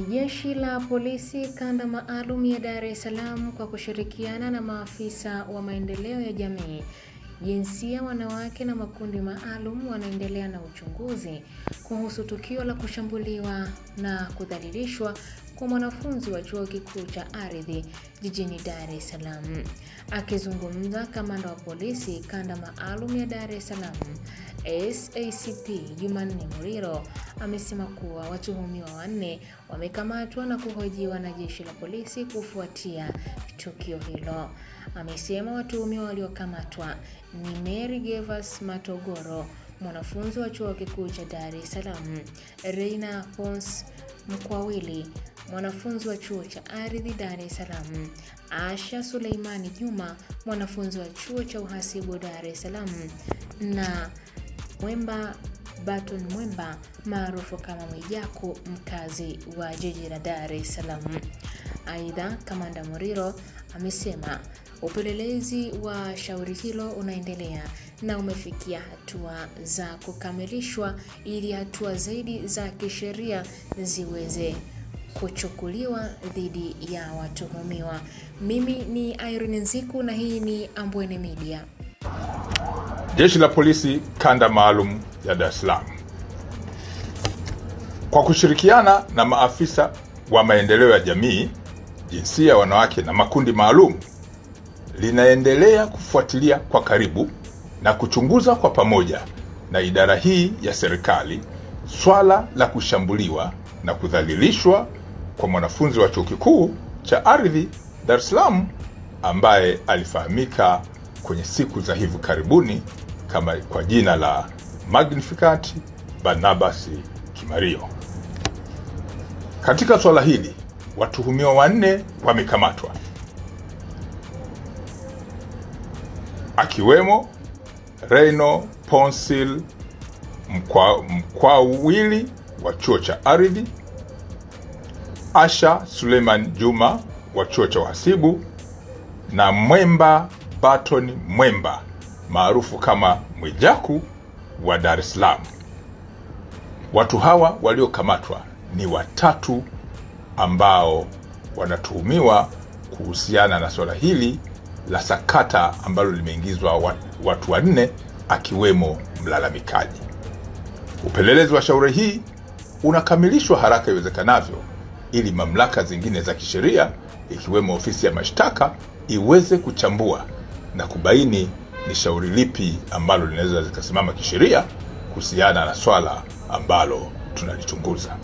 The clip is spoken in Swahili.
Jeshi la polisi kanda maalum ya Dar es Salaam kwa kushirikiana na maafisa wa maendeleo ya jamii, jinsia, wanawake na makundi maalum wanaendelea na uchunguzi kuhusu tukio la kushambuliwa na kudhalilishwa kwa mwanafunzi wa chuo kikuu cha ardhi jijini Dar es Salaam. Akizungumza, kamanda wa polisi kanda maalum ya Dar es Salaam SACP Jumanne Muriro amesema kuwa watuhumiwa 4 wamekamatwa na kuhojiwa na jeshi la polisi kufuatia tukio hilo. Amesema watuhumiwa waliokamatwa ni Mary Gervas Matogoro, mwanafunzi wa chuo kikuu cha Dar es Salaam; Reina Pons Mkwawili, mwanafunzi wa chuo cha ardhi Dar es Salaam; Asha Suleimani Juma, mwanafunzi wa chuo cha uhasibu Dar es Salaam; na Mwemba Baton Mwemba maarufu kama Mwijaku, mkazi wa jiji la Dar es Salaam. Aidha, kamanda Muriro amesema upelelezi wa shauri hilo unaendelea na umefikia hatua za kukamilishwa ili hatua zaidi za kisheria ziweze kuchukuliwa dhidi ya watuhumiwa. Mimi ni Irene Nziku na hii ni Ambwene Media. Jeshi la polisi kanda maalum ya Dar es Salaam kwa kushirikiana na maafisa wa maendeleo ya jamii, jinsia, wanawake na makundi maalum linaendelea kufuatilia kwa karibu na kuchunguza kwa pamoja na idara hii ya serikali swala la kushambuliwa na kudhalilishwa kwa mwanafunzi wa chuo kikuu cha ardhi Dar es Salaam ambaye alifahamika kwenye siku za hivi karibuni kama kwa jina la Magnificat Barnabas Kimario. Katika swala hili watuhumiwa 4 wamekamatwa, akiwemo Reino Ponsil Mkwawili wa chuo cha ardhi, Asha Suleiman Juma wa chuo cha uhasibu na Mwemba Baton Mwemba maarufu kama Mwijaku wa Dar es Salaam. Watu hawa waliokamatwa ni 3 ambao wanatuhumiwa kuhusiana na swala hili la sakata ambalo limeingizwa watu 4 akiwemo mlalamikaji. Upelelezi wa shauri hii unakamilishwa haraka iwezekanavyo ili mamlaka zingine za kisheria ikiwemo ofisi ya mashtaka iweze kuchambua na kubaini ni shauri lipi ambalo linaweza likasimama kisheria kuhusiana na swala ambalo tunalichunguza.